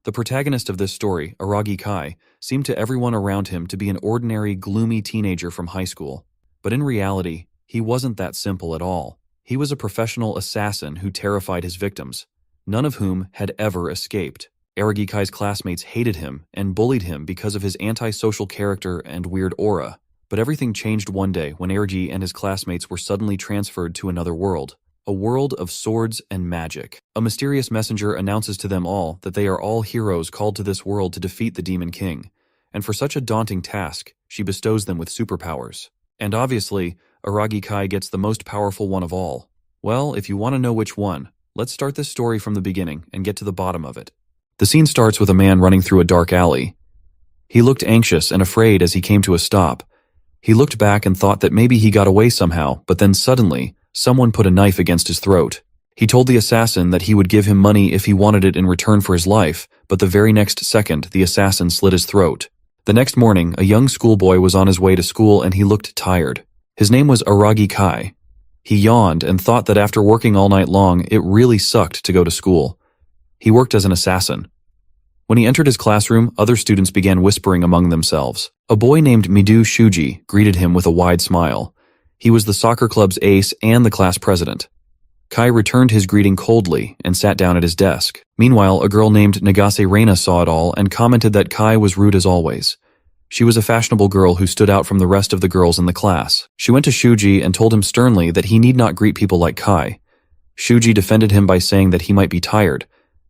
The protagonist of this story, Aragi Kai, seemed to everyone around him to be an ordinary, gloomy teenager from high school. But in reality, he wasn't that simple at all. He was a professional assassin who terrified his victims, none of whom had ever escaped. Aragi Kai's classmates hated him and bullied him because of his antisocial character and weird aura. But everything changed one day when Aragi and his classmates were suddenly transferred to another world. A world of swords and magic. A mysterious messenger announces to them all that they are all heroes called to this world to defeat the Demon King. And for such a daunting task, she bestows them with superpowers. And obviously, Aragi Kai gets the most powerful one of all. Well, if you want to know which one, let's start this story from the beginning and get to the bottom of it. The scene starts with a man running through a dark alley. He looked anxious and afraid as he came to a stop. He looked back and thought that maybe he got away somehow, but then suddenly, someone put a knife against his throat. He told the assassin that he would give him money if he wanted it in return for his life, but the very next second, the assassin slit his throat. The next morning, a young schoolboy was on his way to school and he looked tired. His name was Aragi Kai. He yawned and thought that after working all night long, it really sucked to go to school. He worked as an assassin. When he entered his classroom, other students began whispering among themselves. A boy named Midu Shuji greeted him with a wide smile. He was the soccer club's ace and the class president. Kai returned his greeting coldly and sat down at his desk. Meanwhile, a girl named Nagase Reina saw it all and commented that Kai was rude as always. She was a fashionable girl who stood out from the rest of the girls in the class. She went to Shuji and told him sternly that he need not greet people like Kai. Shuji defended him by saying that he might be tired.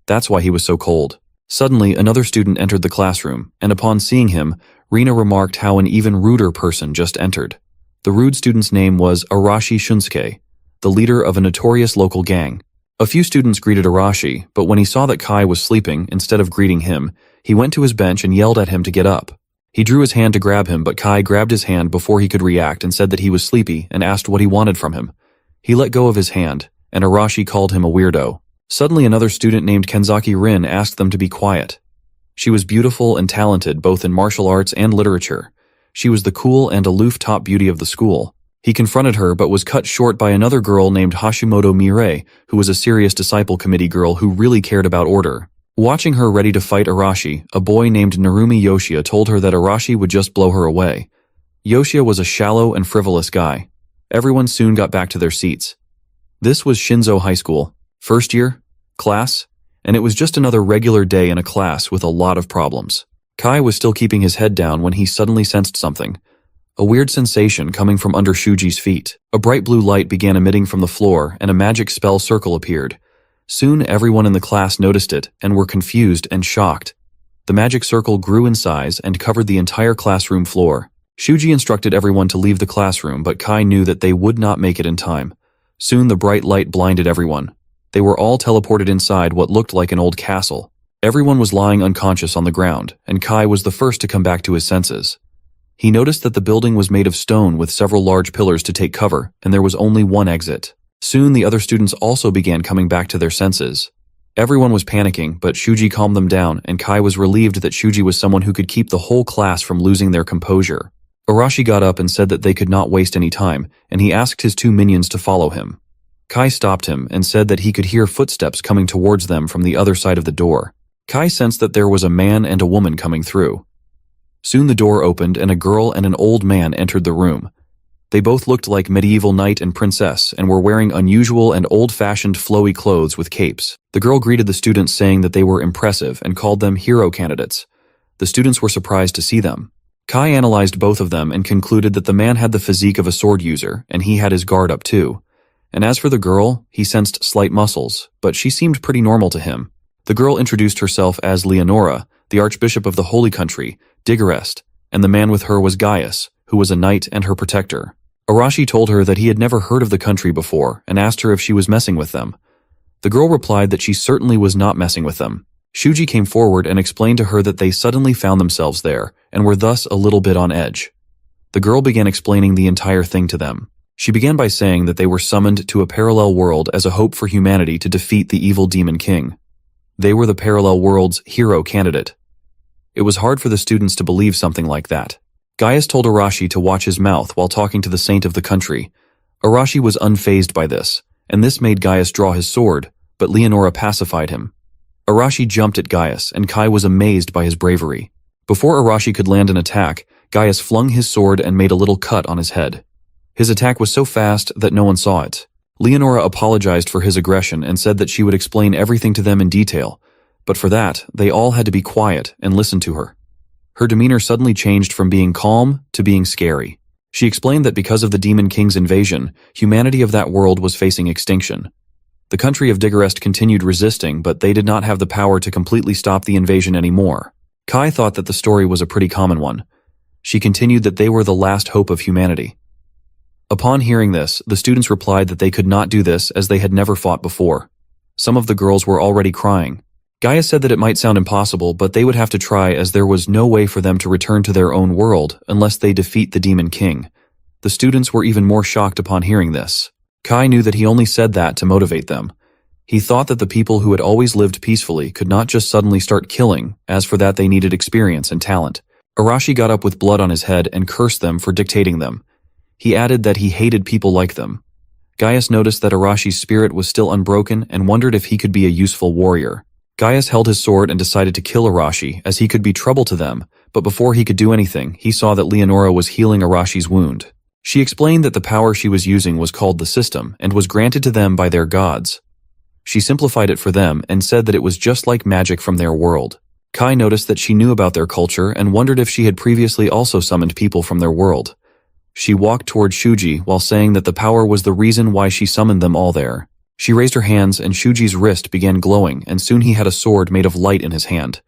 That's why he was so cold. Suddenly, another student entered the classroom, and upon seeing him, Rina remarked how an even ruder person just entered. The rude student's name was Arashi Shunsuke, the leader of a notorious local gang. A few students greeted Arashi, but when he saw that Kai was sleeping, instead of greeting him, he went to his bench and yelled at him to get up. He drew his hand to grab him, but Kai grabbed his hand before he could react and said that he was sleepy and asked what he wanted from him. He let go of his hand, and Arashi called him a weirdo. Suddenly another student named Kenzaki Rin asked them to be quiet. She was beautiful and talented both in martial arts and literature. She was the cool and aloof top beauty of the school. He confronted her but was cut short by another girl named Hashimoto Mirei, who was a serious disciple committee girl who really cared about order. Watching her ready to fight Arashi, a boy named Narumi Yoshia told her that Arashi would just blow her away. Yoshia was a shallow and frivolous guy. Everyone soon got back to their seats. This was Shinzo High School. First year, class, and it was just another regular day in a class with a lot of problems. Kai was still keeping his head down when he suddenly sensed something. A weird sensation coming from under Shuji's feet. A bright blue light began emitting from the floor and a magic spell circle appeared. Soon everyone in the class noticed it and were confused and shocked. The magic circle grew in size and covered the entire classroom floor. Shuji instructed everyone to leave the classroom, but Kai knew that they would not make it in time. Soon the bright light blinded everyone. They were all teleported inside what looked like an old castle. Everyone was lying unconscious on the ground, and Kai was the first to come back to his senses. He noticed that the building was made of stone with several large pillars to take cover, and there was only one exit. Soon the other students also began coming back to their senses. Everyone was panicking, but Shuji calmed them down, and Kai was relieved that Shuji was someone who could keep the whole class from losing their composure. Arashi got up and said that they could not waste any time, and he asked his two minions to follow him. Kai stopped him and said that he could hear footsteps coming towards them from the other side of the door. Kai sensed that there was a man and a woman coming through. Soon the door opened and a girl and an old man entered the room. They both looked like medieval knight and princess and were wearing unusual and old-fashioned flowy clothes with capes. The girl greeted the students saying that they were impressive and called them hero candidates. The students were surprised to see them. Kai analyzed both of them and concluded that the man had the physique of a sword user and he had his guard up too. And as for the girl, he sensed slight muscles, but she seemed pretty normal to him. The girl introduced herself as Leonora, the Archbishop of the Holy Country, Diggerest, and the man with her was Gaius, who was a knight and her protector. Arashi told her that he had never heard of the country before and asked her if she was messing with them. The girl replied that she certainly was not messing with them. Shuji came forward and explained to her that they suddenly found themselves there and were thus a little bit on edge. The girl began explaining the entire thing to them. She began by saying that they were summoned to a parallel world as a hope for humanity to defeat the evil Demon King. They were the parallel world's hero candidate. It was hard for the students to believe something like that. Gaius told Arashi to watch his mouth while talking to the saint of the country. Arashi was unfazed by this, and this made Gaius draw his sword, but Leonora pacified him. Arashi jumped at Gaius, and Kai was amazed by his bravery. Before Arashi could land an attack, Gaius flung his sword and made a little cut on his head. His attack was so fast that no one saw it. Leonora apologized for his aggression and said that she would explain everything to them in detail, but for that, they all had to be quiet and listen to her. Her demeanor suddenly changed from being calm to being scary. She explained that because of the Demon King's invasion, humanity of that world was facing extinction. The country of Digorest continued resisting, but they did not have the power to completely stop the invasion anymore. Kai thought that the story was a pretty common one. She continued that they were the last hope of humanity. Upon hearing this, the students replied that they could not do this as they had never fought before. Some of the girls were already crying. Gaia said that it might sound impossible, but they would have to try as there was no way for them to return to their own world unless they defeat the Demon King. The students were even more shocked upon hearing this. Kai knew that he only said that to motivate them. He thought that the people who had always lived peacefully could not just suddenly start killing, as for that they needed experience and talent. Arashi got up with blood on his head and cursed them for dictating them. He added that he hated people like them. Gaius noticed that Arashi's spirit was still unbroken and wondered if he could be a useful warrior. Gaius held his sword and decided to kill Arashi, as he could be trouble to them, but before he could do anything, he saw that Leonora was healing Arashi's wound. She explained that the power she was using was called the system and was granted to them by their gods. She simplified it for them and said that it was just like magic from their world. Kai noticed that she knew about their culture and wondered if she had previously also summoned people from their world. She walked toward Shuji while saying that the power was the reason why she summoned them all there. She raised her hands and Shuji's wrist began glowing, and soon he had a sword made of light in his hand.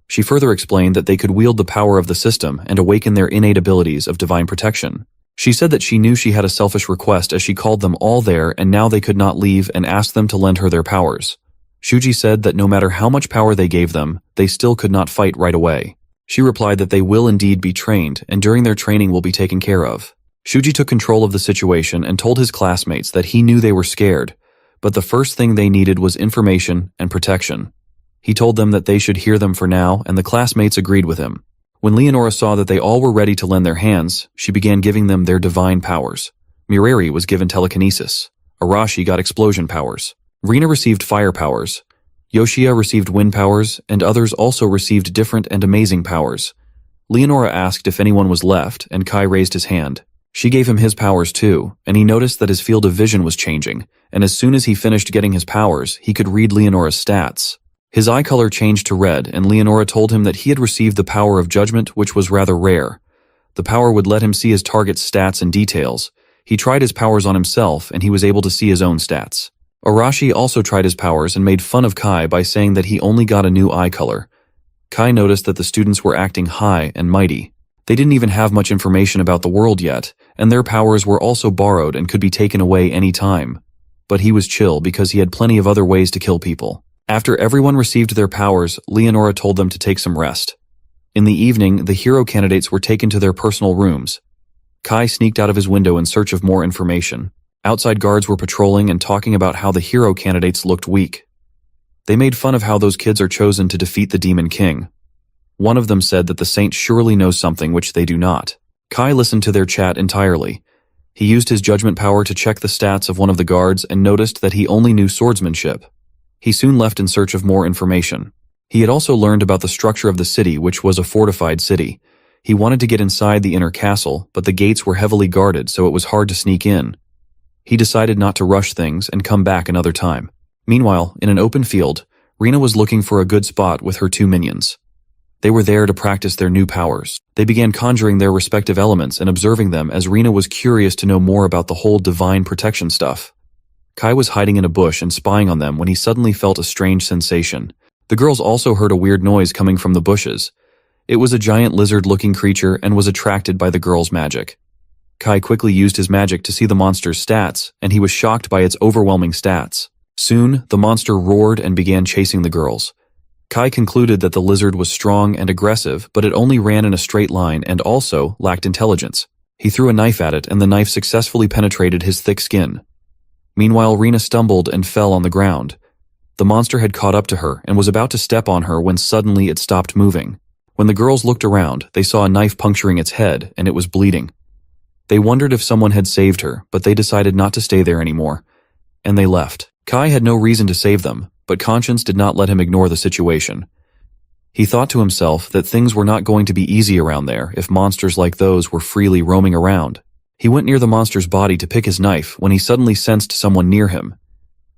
She further explained that they could wield the power of the system and awaken their innate abilities of divine protection. She said that she knew she had a selfish request as she called them all there and now they could not leave and asked them to lend her their powers. Shuji said that no matter how much power they gave them, they still could not fight right away. She replied that they will indeed be trained and during their training will be taken care of. Shuji took control of the situation and told his classmates that he knew they were scared, but the first thing they needed was information and protection. He told them that they should hear them for now, and the classmates agreed with him. When Leonora saw that they all were ready to lend their hands, she began giving them their divine powers. Mireri was given telekinesis. Arashi got explosion powers. Rina received fire powers. Yoshia received wind powers, and others also received different and amazing powers. Leonora asked if anyone was left, and Kai raised his hand. She gave him his powers too, and he noticed that his field of vision was changing, and as soon as he finished getting his powers, he could read Leonora's stats. His eye color changed to red, and Leonora told him that he had received the power of judgment, which was rather rare. The power would let him see his target's stats and details. He tried his powers on himself, and he was able to see his own stats. Arashi also tried his powers and made fun of Kai by saying that he only got a new eye color. Kai noticed that the students were acting high and mighty. They didn't even have much information about the world yet, and their powers were also borrowed and could be taken away any time. But he was chill because he had plenty of other ways to kill people. After everyone received their powers, Leonora told them to take some rest. In the evening, the hero candidates were taken to their personal rooms. Kai sneaked out of his window in search of more information. Outside guards were patrolling and talking about how the hero candidates looked weak. They made fun of how those kids are chosen to defeat the Demon King. One of them said that the saint surely knows something which they do not. Kai listened to their chat entirely. He used his judgment power to check the stats of one of the guards and noticed that he only knew swordsmanship. He soon left in search of more information. He had also learned about the structure of the city, which was a fortified city. He wanted to get inside the inner castle, but the gates were heavily guarded, so it was hard to sneak in. He decided not to rush things and come back another time. Meanwhile, in an open field, Rina was looking for a good spot with her two minions. They were there to practice their new powers. They began conjuring their respective elements and observing them as Rina was curious to know more about the whole divine protection stuff. Kai was hiding in a bush and spying on them when he suddenly felt a strange sensation. The girls also heard a weird noise coming from the bushes. It was a giant lizard-looking creature and was attracted by the girls' magic. Kai quickly used his magic to see the monster's stats, and he was shocked by its overwhelming stats. Soon, the monster roared and began chasing the girls. Kai concluded that the lizard was strong and aggressive, but it only ran in a straight line and also lacked intelligence. He threw a knife at it, and the knife successfully penetrated his thick skin. Meanwhile, Rina stumbled and fell on the ground. The monster had caught up to her and was about to step on her when suddenly it stopped moving. When the girls looked around, they saw a knife puncturing its head, and it was bleeding. They wondered if someone had saved her, but they decided not to stay there anymore, and they left. Kai had no reason to save them, but conscience did not let him ignore the situation. He thought to himself that things were not going to be easy around there if monsters like those were freely roaming around. He went near the monster's body to pick his knife when he suddenly sensed someone near him.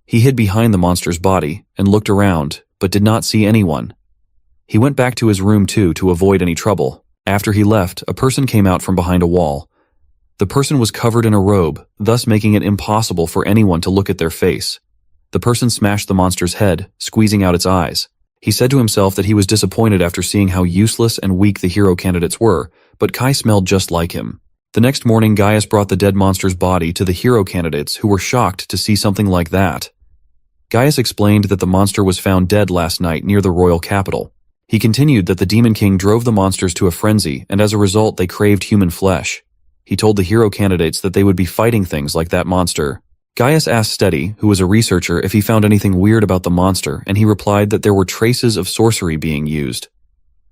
He hid behind the monster's body and looked around, but did not see anyone. He went back to his room too to avoid any trouble. After he left, a person came out from behind a wall. The person was covered in a robe, thus making it impossible for anyone to look at their face. The person smashed the monster's head, squeezing out its eyes. He said to himself that he was disappointed after seeing how useless and weak the hero candidates were, but Kai smelled just like him. The next morning, Gaius brought the dead monster's body to the hero candidates, who were shocked to see something like that. Gaius explained that the monster was found dead last night near the royal capital. He continued that the Demon King drove the monsters to a frenzy, and as a result they craved human flesh. He told the hero candidates that they would be fighting things like that monster. Gaius asked Steady, who was a researcher, if he found anything weird about the monster, and he replied that there were traces of sorcery being used.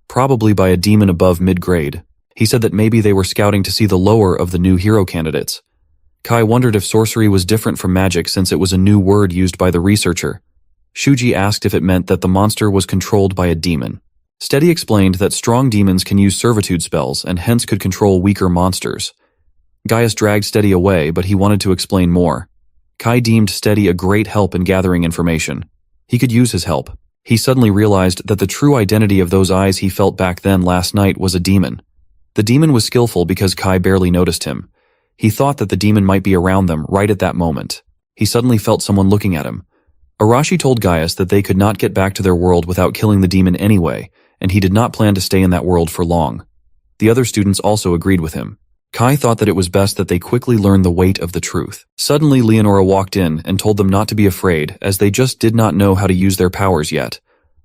Probably by a demon above mid-grade. He said that maybe they were scouting to see the lower of the new hero candidates. Kai wondered if sorcery was different from magic since it was a new word used by the researcher. Shuji asked if it meant that the monster was controlled by a demon. Steady explained that strong demons can use servitude spells and hence could control weaker monsters. Gaius dragged Steady away, but he wanted to explain more. Kai deemed Steady a great help in gathering information. He could use his help. He suddenly realized that the true identity of those eyes he felt back then last night was a demon. The demon was skillful because Kai barely noticed him. He thought that the demon might be around them right at that moment. He suddenly felt someone looking at him. Arashi told Gaius that they could not get back to their world without killing the demon anyway, and he did not plan to stay in that world for long. The other students also agreed with him. Kai thought that it was best that they quickly learn the weight of the truth. Suddenly, Leonora walked in and told them not to be afraid, as they just did not know how to use their powers yet.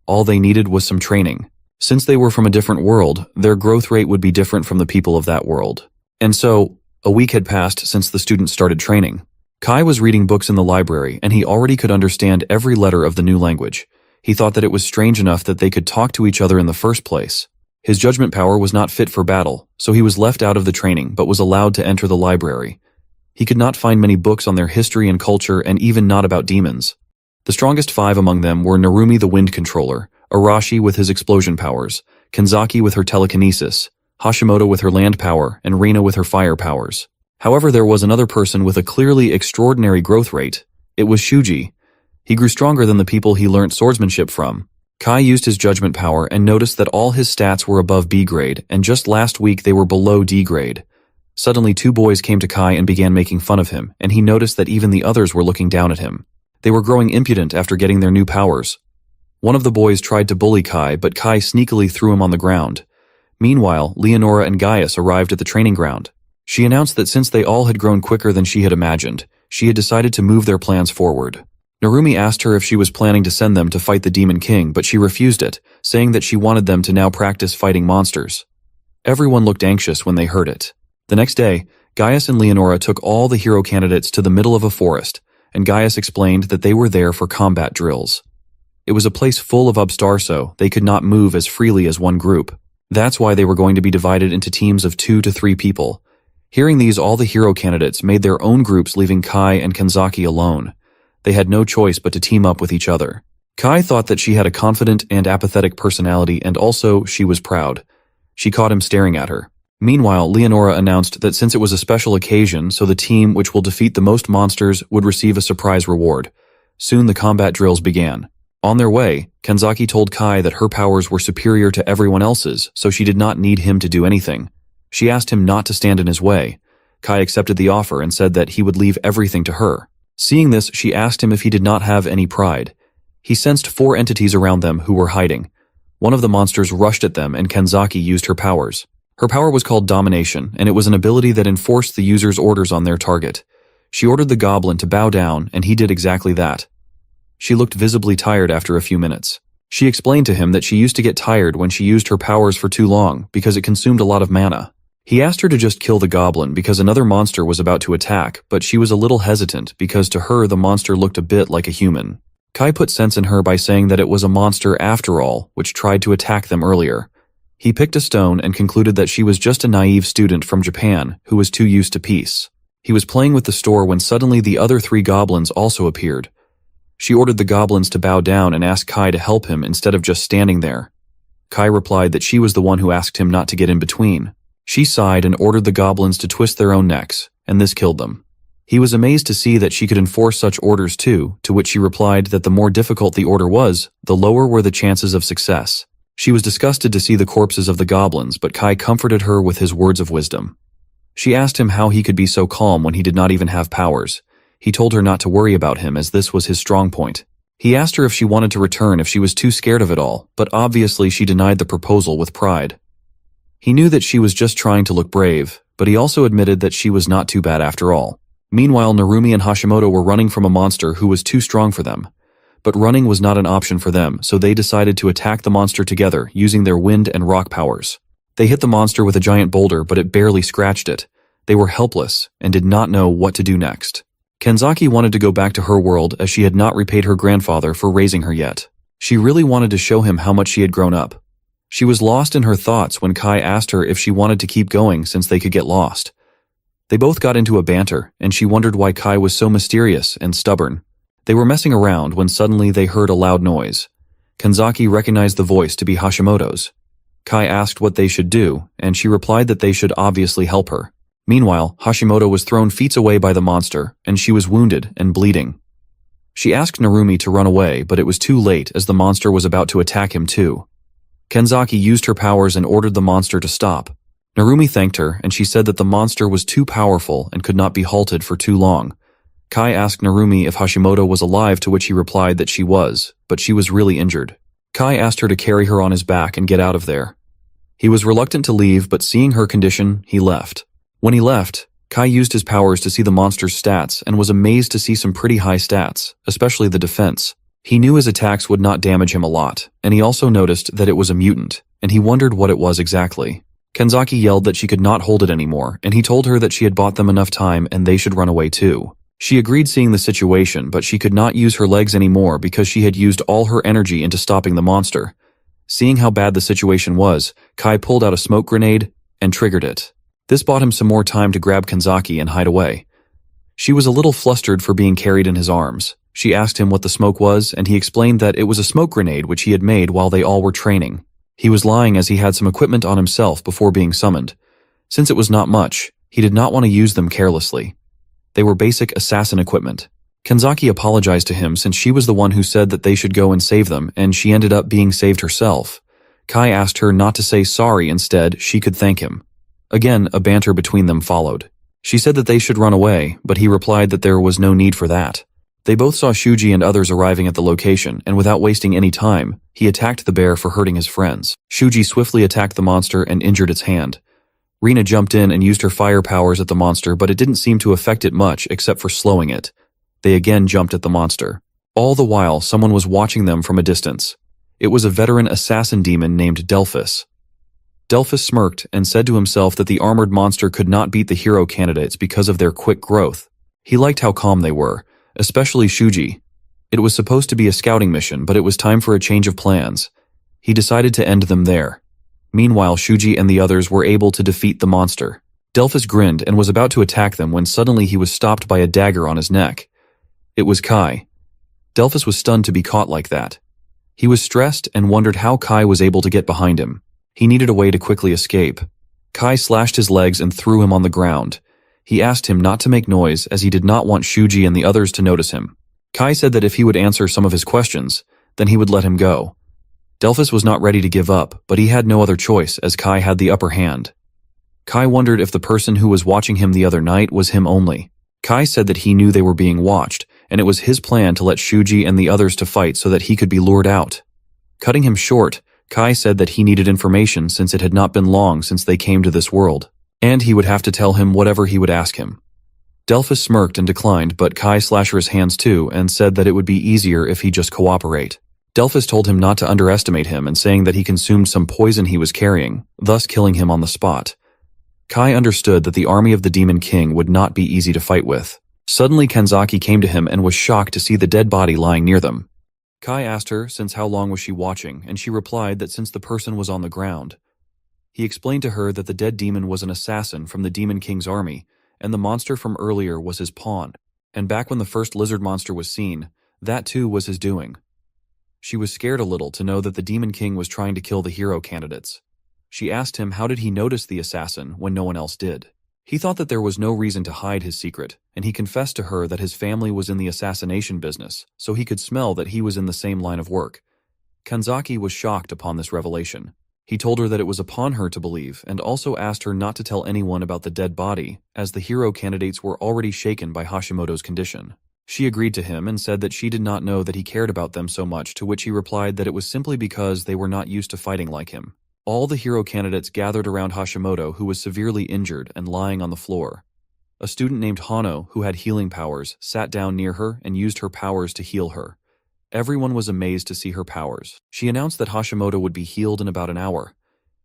All they needed was some training. Since they were from a different world, their growth rate would be different from the people of that world. And so, a week had passed since the students started training. Kai was reading books in the library, and he already could understand every letter of the new language. He thought that it was strange enough that they could talk to each other in the first place. His judgment power was not fit for battle, so he was left out of the training but was allowed to enter the library. He could not find many books on their history and culture, and even not about demons. The strongest 5 among them were Narumi the Wind Controller, Arashi with his explosion powers, Kanzaki with her telekinesis, Hashimoto with her land power, and Reina with her fire powers. However, there was another person with a clearly extraordinary growth rate. It was Shuji. He grew stronger than the people he learnt swordsmanship from. Kai used his judgment power and noticed that all his stats were above B grade, and just last week they were below D grade. Suddenly 2 boys came to Kai and began making fun of him, and he noticed that even the others were looking down at him. They were growing impudent after getting their new powers. One of the boys tried to bully Kai, but Kai sneakily threw him on the ground. Meanwhile, Leonora and Gaius arrived at the training ground. She announced that since they all had grown quicker than she had imagined, she had decided to move their plans forward. Narumi asked her if she was planning to send them to fight the Demon King, but she refused it, saying that she wanted them to now practice fighting monsters. Everyone looked anxious when they heard it. The next day, Gaius and Leonora took all the hero candidates to the middle of a forest, and Gaius explained that they were there for combat drills. It was a place full of upstars, so they could not move as freely as one group. That's why they were going to be divided into teams of 2 to 3 people. Hearing these, all the hero candidates made their own groups, leaving Kai and Kanzaki alone. They had no choice but to team up with each other. Kai thought that she had a confident and apathetic personality, and also she was proud. She caught him staring at her. Meanwhile, Leonora announced that since it was a special occasion, so the team which will defeat the most monsters would receive a surprise reward. Soon the combat drills began. On their way, Kanzaki told Kai that her powers were superior to everyone else's, so she did not need him to do anything. She asked him not to stand in his way. Kai accepted the offer and said that he would leave everything to her. Seeing this, she asked him if he did not have any pride. He sensed 4 entities around them who were hiding. One of the monsters rushed at them, and Kanzaki used her powers. Her power was called Domination, and it was an ability that enforced the user's orders on their target. She ordered the goblin to bow down, and he did exactly that. She looked visibly tired after a few minutes. She explained to him that she used to get tired when she used her powers for too long because it consumed a lot of mana. He asked her to just kill the goblin because another monster was about to attack, but she was a little hesitant because to her the monster looked a bit like a human. Kai put sense in her by saying that it was a monster after all, which tried to attack them earlier. He picked a stone and concluded that she was just a naive student from Japan who was too used to peace. He was playing with the store when suddenly the other 3 goblins also appeared. She ordered the goblins to bow down and asked Kai to help him instead of just standing there. Kai replied that she was the one who asked him not to get in between. She sighed and ordered the goblins to twist their own necks, and this killed them. He was amazed to see that she could enforce such orders too, to which she replied that the more difficult the order was, the lower were the chances of success. She was disgusted to see the corpses of the goblins, but Kai comforted her with his words of wisdom. She asked him how he could be so calm when he did not even have powers. He told her not to worry about him as this was his strong point. He asked her if she wanted to return if she was too scared of it all, but obviously she denied the proposal with pride. He knew that she was just trying to look brave, but he also admitted that she was not too bad after all. Meanwhile, Narumi and Hashimoto were running from a monster who was too strong for them. But running was not an option for them, so they decided to attack the monster together using their wind and rock powers. They hit the monster with a giant boulder, but it barely scratched it. They were helpless and did not know what to do next. Kenzaki wanted to go back to her world as she had not repaid her grandfather for raising her yet. She really wanted to show him how much she had grown up. She was lost in her thoughts when Kai asked her if she wanted to keep going since they could get lost. They both got into a banter, and she wondered why Kai was so mysterious and stubborn. They were messing around when suddenly they heard a loud noise. Kenzaki recognized the voice to be Hashimoto's. Kai asked what they should do, and she replied that they should obviously help her. Meanwhile, Hashimoto was thrown feet away by the monster, and she was wounded and bleeding. She asked Narumi to run away, but it was too late as the monster was about to attack him too. Kenzaki used her powers and ordered the monster to stop. Narumi thanked her, and she said that the monster was too powerful and could not be halted for too long. Kai asked Narumi if Hashimoto was alive, to which he replied that she was, but she was really injured. Kai asked her to carry her on his back and get out of there. He was reluctant to leave, but seeing her condition, he left. When he left, Kai used his powers to see the monster's stats and was amazed to see some pretty high stats, especially the defense. He knew his attacks would not damage him a lot, and he also noticed that it was a mutant, and he wondered what it was exactly. Kenzaki yelled that she could not hold it anymore, and he told her that she had bought them enough time and they should run away too. She agreed, seeing the situation, but she could not use her legs anymore because she had used all her energy into stopping the monster. Seeing how bad the situation was, Kai pulled out a smoke grenade and triggered it. This bought him some more time to grab Kenzaki and hide away. She was a little flustered for being carried in his arms. She asked him what the smoke was, and he explained that it was a smoke grenade which he had made while they all were training. He was lying as he had some equipment on himself before being summoned. Since it was not much, he did not want to use them carelessly. They were basic assassin equipment. Kenzaki apologized to him since she was the one who said that they should go and save them, and she ended up being saved herself. Kai asked her not to say sorry, instead she could thank him. Again, a banter between them followed. She said that they should run away, but he replied that there was no need for that. They both saw Shuji and others arriving at the location, and without wasting any time, he attacked the bear for hurting his friends. Shuji swiftly attacked the monster and injured its hand. Rina jumped in and used her fire powers at the monster, but it didn't seem to affect it much except for slowing it. They again jumped at the monster. All the while, someone was watching them from a distance. It was a veteran assassin demon named Delphus. Delphus smirked and said to himself that the armored monster could not beat the hero candidates because of their quick growth. He liked how calm they were, especially Shuji. It was supposed to be a scouting mission, but it was time for a change of plans. He decided to end them there. Meanwhile, Shuji and the others were able to defeat the monster. Delphus grinned and was about to attack them when suddenly he was stopped by a dagger on his neck. It was Kai. Delphus was stunned to be caught like that. He was stressed and wondered how Kai was able to get behind him. He needed a way to quickly escape. Kai slashed his legs and threw him on the ground. He asked him not to make noise as he did not want Shuji and the others to notice him. Kai said that if he would answer some of his questions, then he would let him go. Delphus was not ready to give up, but he had no other choice as Kai had the upper hand. Kai wondered if the person who was watching him the other night was him only. Kai said that he knew they were being watched, and it was his plan to let Shuji and the others to fight so that he could be lured out. Cutting him short, Kai said that he needed information since it had not been long since they came to this world, and he would have to tell him whatever he would ask him. Delphus smirked and declined, but Kai slashed his hands too and said that it would be easier if he just cooperate. Delphus told him not to underestimate him and saying that he consumed some poison he was carrying, thus killing him on the spot. Kai understood that the army of the Demon King would not be easy to fight with. Suddenly Kenzaki came to him and was shocked to see the dead body lying near them. Kai asked her since how long was she watching, and she replied that since the person was on the ground. He explained to her that the dead demon was an assassin from the Demon King's army, and the monster from earlier was his pawn. And back when the first lizard monster was seen, That too was his doing. She was scared a little to know that the Demon King was trying to kill the hero candidates. She asked him how did he notice the assassin when no one else did. He thought that there was no reason to hide his secret, and he confessed to her that his family was in the assassination business, so he could smell that he was in the same line of work. Kanzaki was shocked upon this revelation. He told her that it was upon her to believe, and also asked her not to tell anyone about the dead body, as the hero candidates were already shaken by Hashimoto's condition. She agreed to him and said that she did not know that he cared about them so much, to which he replied that it was simply because they were not used to fighting like him. All the hero candidates gathered around Hashimoto, who was severely injured and lying on the floor. A student named Hano, who had healing powers, sat down near her and used her powers to heal her. Everyone was amazed to see her powers. She announced that Hashimoto would be healed in about an hour.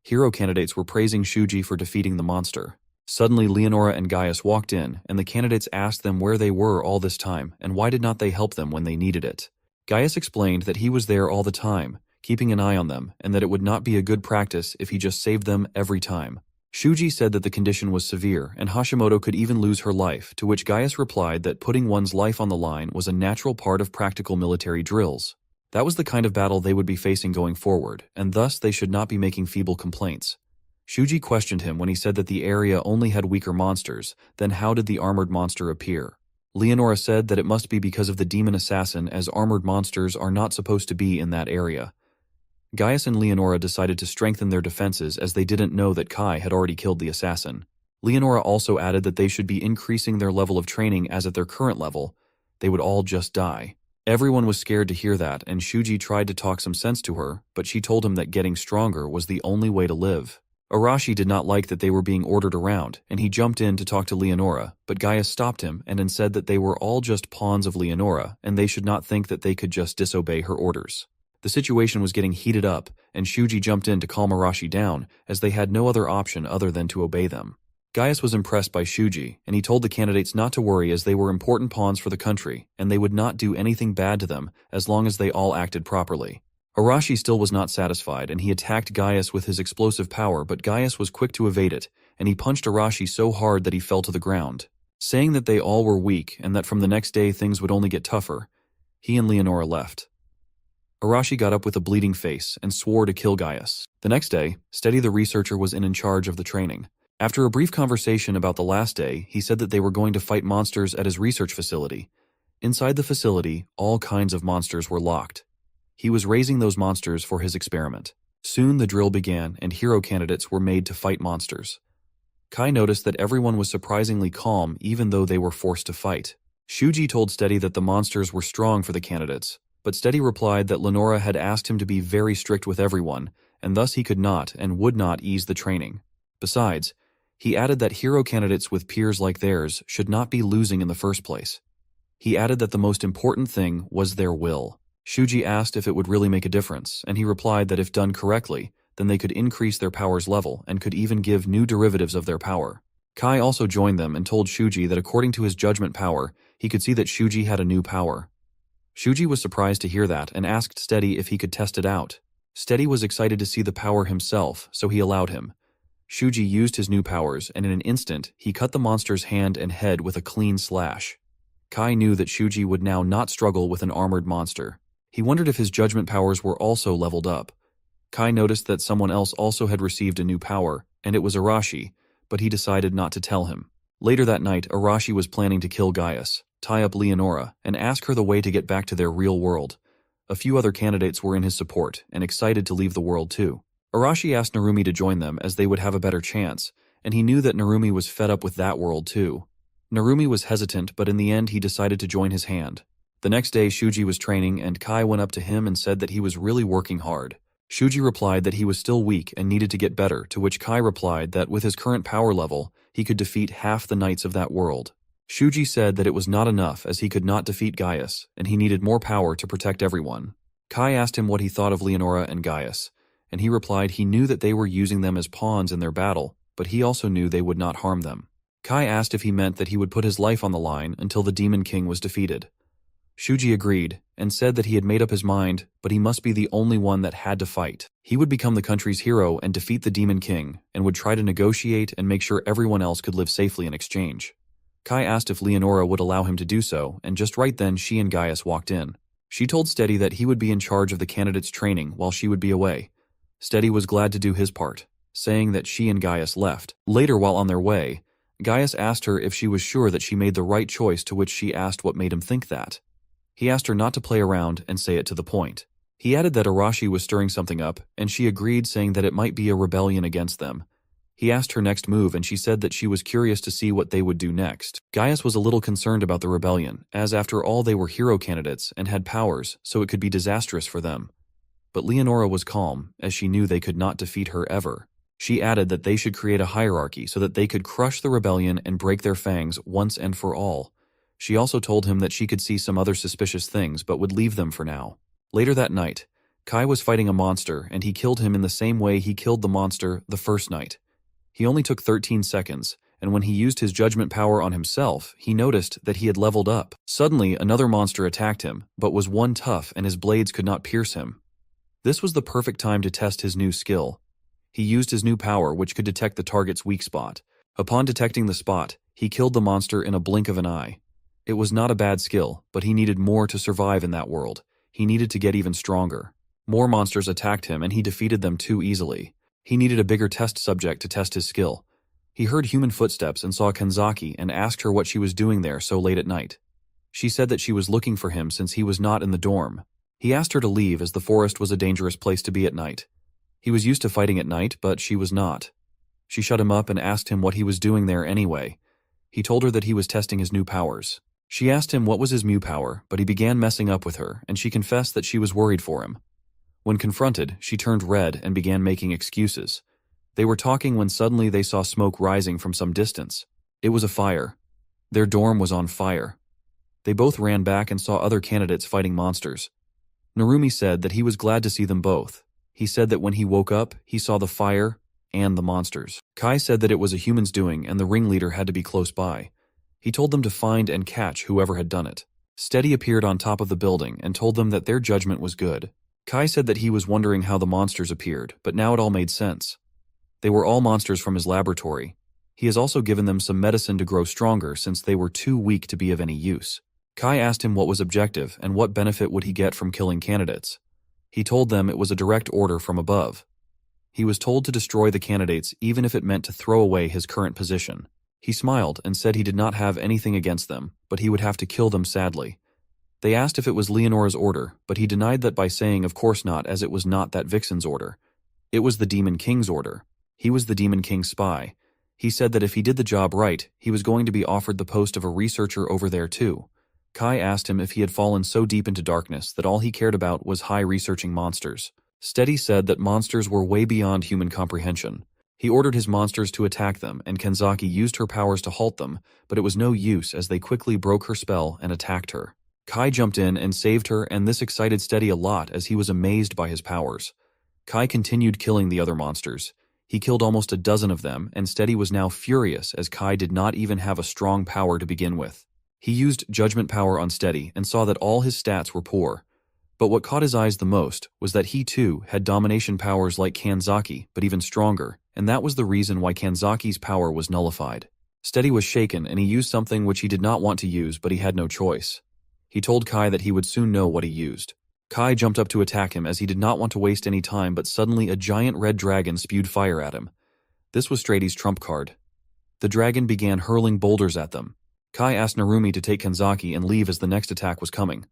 Hero candidates were praising Shuji for defeating the monster. Suddenly, Leonora and Gaius walked in, and the candidates asked them where they were all this time and why did not they help them when they needed it. Gaius explained that he was there all the time, keeping an eye on them, and that it would not be a good practice if he just saved them every time. Shuji said that the condition was severe, and Hashimoto could even lose her life, to which Gaius replied that putting one's life on the line was a natural part of practical military drills. That was the kind of battle they would be facing going forward, and thus they should not be making feeble complaints. Shuji questioned him when he said that the area only had weaker monsters. Then how did the armored monster appear? Leonora said that it must be because of the demon assassin, as armored monsters are not supposed to be in that area. Gaius and Leonora decided to strengthen their defenses as they didn't know that Kai had already killed the assassin. Leonora also added that they should be increasing their level of training, as at their current level, they would all just die. Everyone was scared to hear that, and Shuji tried to talk some sense to her, but she told him that getting stronger was the only way to live. Arashi did not like that they were being ordered around, and he jumped in to talk to Leonora, but Gaius stopped him and said that they were all just pawns of Leonora, and they should not think that they could just disobey her orders. The situation was getting heated up, and Shuji jumped in to calm Arashi down, as they had no other option other than to obey them. Gaius was impressed by Shuji, and he told the candidates not to worry, as they were important pawns for the country, and they would not do anything bad to them as long as they all acted properly. Arashi still was not satisfied, and he attacked Gaius with his explosive power, but Gaius was quick to evade it, and he punched Arashi so hard that he fell to the ground. Saying that they all were weak and that from the next day things would only get tougher, he and Leonora left. Arashi got up with a bleeding face and swore to kill Gaius. The next day, Steady the researcher was in charge of the training. After a brief conversation about the last day, he said that they were going to fight monsters at his research facility. Inside the facility, all kinds of monsters were locked. He was raising those monsters for his experiment. Soon the drill began, and hero candidates were made to fight monsters. Kai noticed that everyone was surprisingly calm even though they were forced to fight. Shuji told Steady that the monsters were strong for the candidates, but Steady replied that Lenora had asked him to be very strict with everyone, and thus he could not and would not ease the training. Besides, he added that hero candidates with peers like theirs should not be losing in the first place. He added that the most important thing was their will. Shuji asked if it would really make a difference, and he replied that if done correctly, then they could increase their power's level and could even give new derivatives of their power. Kai also joined them and told Shuji that according to his judgment power, he could see that Shuji had a new power. Shuji was surprised to hear that and asked Steady if he could test it out. Steady was excited to see the power himself, so he allowed him. Shuji used his new powers, and in an instant, he cut the monster's hand and head with a clean slash. Kai knew that Shuji would now not struggle with an armored monster. He wondered if his judgment powers were also leveled up. Kai noticed that someone else also had received a new power, and it was Arashi, but he decided not to tell him. Later that night, Arashi was planning to kill Gaius, tie up Leonora, and ask her the way to get back to their real world. A few other candidates were in his support, and excited to leave the world too. Arashi asked Narumi to join them as they would have a better chance, and he knew that Narumi was fed up with that world too. Narumi was hesitant, but in the end he decided to join his hand. The next day Shuji was training, and Kai went up to him and said that he was really working hard. Shuji replied that he was still weak and needed to get better, to which Kai replied that with his current power level, he could defeat half the knights of that world. Shuji said that it was not enough, as he could not defeat Gaius, and he needed more power to protect everyone. Kai asked him what he thought of Leonora and Gaius, and he replied he knew that they were using them as pawns in their battle, but he also knew they would not harm them. Kai asked if he meant that he would put his life on the line until the Demon King was defeated. Shuji agreed, and said that he had made up his mind, but he must be the only one that had to fight. He would become the country's hero and defeat the Demon King, and would try to negotiate and make sure everyone else could live safely in exchange. Kai asked if Leonora would allow him to do so, and just right then she and Gaius walked in. She told Steady that he would be in charge of the candidates' training while she would be away. Steady was glad to do his part, saying that she and Gaius left. Later, while on their way, Gaius asked her if she was sure that she made the right choice, to which she asked what made him think that. He asked her not to play around and say it to the point. He added that Arashi was stirring something up, and she agreed, saying that it might be a rebellion against them. He asked her next move, and she said that she was curious to see what they would do next. Gaius was a little concerned about the rebellion, as after all they were hero candidates and had powers, so it could be disastrous for them. But Leonora was calm, as she knew they could not defeat her ever. She added that they should create a hierarchy so that they could crush the rebellion and break their fangs once and for all. She also told him that she could see some other suspicious things but would leave them for now. Later that night, Kai was fighting a monster, and he killed him in the same way he killed the monster the first night. He only took 13 seconds, and when he used his judgment power on himself, he noticed that he had leveled up. Suddenly, another monster attacked him, but was one tough and his blades could not pierce him. This was the perfect time to test his new skill. He used his new power, which could detect the target's weak spot. Upon detecting the spot, he killed the monster in a blink of an eye. It was not a bad skill, but he needed more to survive in that world. He needed to get even stronger. More monsters attacked him, and he defeated them too easily. He needed a bigger test subject to test his skill. He heard human footsteps and saw Kanzaki and asked her what she was doing there so late at night. She said that she was looking for him since he was not in the dorm. He asked her to leave, as the forest was a dangerous place to be at night. He was used to fighting at night, but she was not. She shut him up and asked him what he was doing there anyway. He told her that he was testing his new powers. She asked him what was his new power, but he began messing up with her, and she confessed that she was worried for him. When confronted, she turned red and began making excuses. They were talking when suddenly they saw smoke rising from some distance. It was a fire. Their dorm was on fire. They both ran back and saw other candidates fighting monsters. Narumi said that he was glad to see them both. He said that when he woke up, he saw the fire and the monsters. Kai said that it was a human's doing and the ringleader had to be close by. He told them to find and catch whoever had done it. Steady appeared on top of the building and told them that their judgment was good. Kai said that he was wondering how the monsters appeared, but now it all made sense. They were all monsters from his laboratory. He has also given them some medicine to grow stronger since they were too weak to be of any use. Kai asked him what was objective and what benefit would he get from killing candidates. He told them it was a direct order from above. He was told to destroy the candidates even if it meant to throw away his current position. He smiled and said he did not have anything against them, but he would have to kill them sadly. They asked if it was Leonora's order, but he denied that by saying of course not, as it was not that Vixen's order. It was the Demon King's order. He was the Demon King's spy. He said that if he did the job right, he was going to be offered the post of a researcher over there too. Kai asked him if he had fallen so deep into darkness that all he cared about was high researching monsters. Steady said that monsters were way beyond human comprehension. He ordered his monsters to attack them, and Kanzaki used her powers to halt them, but it was no use as they quickly broke her spell and attacked her. Kai jumped in and saved her, and this excited Steady a lot as he was amazed by his powers. Kai continued killing the other monsters. He killed almost a dozen of them, and Steady was now furious as Kai did not even have a strong power to begin with. He used judgment power on Steady and saw that all his stats were poor. But what caught his eyes the most was that he too had domination powers like Kanzaki, but even stronger, and that was the reason why Kanzaki's power was nullified. Steady was shaken, and he used something which he did not want to use, but he had no choice. He told Kai that he would soon know what he used. Kai jumped up to attack him as he did not want to waste any time, but suddenly a giant red dragon spewed fire at him. This was Steady's trump card. The dragon began hurling boulders at them. Kai asked Narumi to take Kanzaki and leave as the next attack was coming.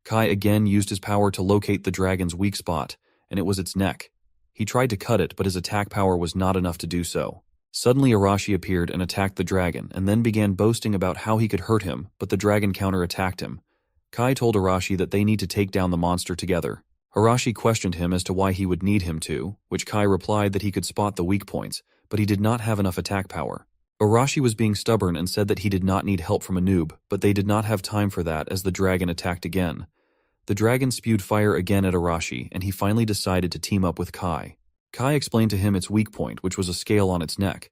Kai again used his power to locate the dragon's weak spot, and it was its neck. He tried to cut it, but his attack power was not enough to do so. Suddenly Arashi appeared and attacked the dragon, and then began boasting about how he could hurt him, but the dragon counter-attacked him. Kai told Arashi that they need to take down the monster together. Arashi questioned him as to why he would need him to, which Kai replied that he could spot the weak points, but he did not have enough attack power. Arashi was being stubborn and said that he did not need help from a noob, but they did not have time for that as the dragon attacked again. The dragon spewed fire again at Arashi, and he finally decided to team up with Kai. Kai explained to him its weak point, which was a scale on its neck.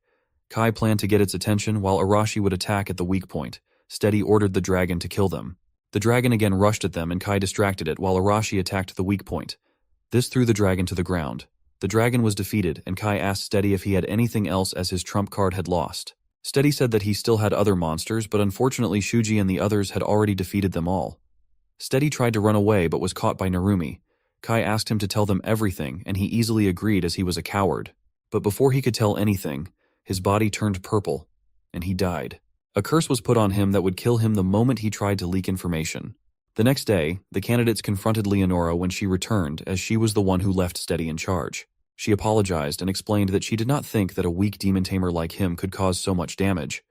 Kai planned to get its attention while Arashi would attack at the weak point. Steady ordered the dragon to kill them. The dragon again rushed at them and Kai distracted it while Arashi attacked the weak point. This threw the dragon to the ground. The dragon was defeated, and Kai asked Steady if he had anything else as his trump card had lost. Steady said that he still had other monsters, but unfortunately Shuji and the others had already defeated them all. Steady tried to run away but was caught by Narumi. Kai asked him to tell them everything, and he easily agreed as he was a coward. But before he could tell anything, his body turned purple, and he died. A curse was put on him that would kill him the moment he tried to leak information. The next day, the candidates confronted Leonora when she returned, as she was the one who left Steady in charge. She apologized and explained that she did not think that a weak demon tamer like him could cause so much damage.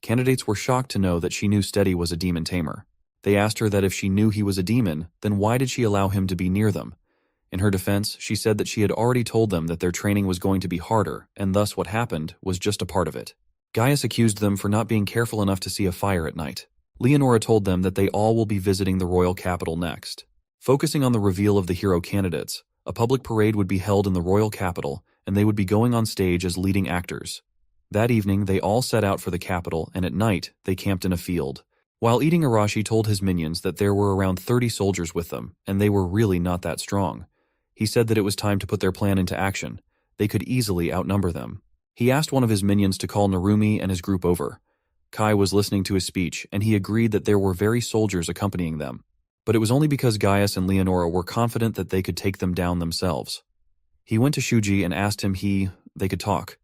Candidates were shocked to know that she knew Steady was a demon tamer. They asked her that if she knew he was a demon, then why did she allow him to be near them? In her defense, she said that she had already told them that their training was going to be harder, and thus what happened was just a part of it. Gaius accused them for not being careful enough to see a fire at night. Leonora told them that they all will be visiting the royal capital next. Focusing on the reveal of the hero candidates, a public parade would be held in the royal capital, and they would be going on stage as leading actors. That evening, they all set out for the capital, and at night, they camped in a field. While eating, Arashi told his minions that there were around 30 soldiers with them, and they were really not that strong. He said that it was time to put their plan into action. They could easily outnumber them. He asked one of his minions to call Narumi and his group over. Kai was listening to his speech, and he agreed that there were very soldiers accompanying them. But it was only because Gaius and Leonora were confident that they could take them down themselves. He went to Shuji and asked him they could talk.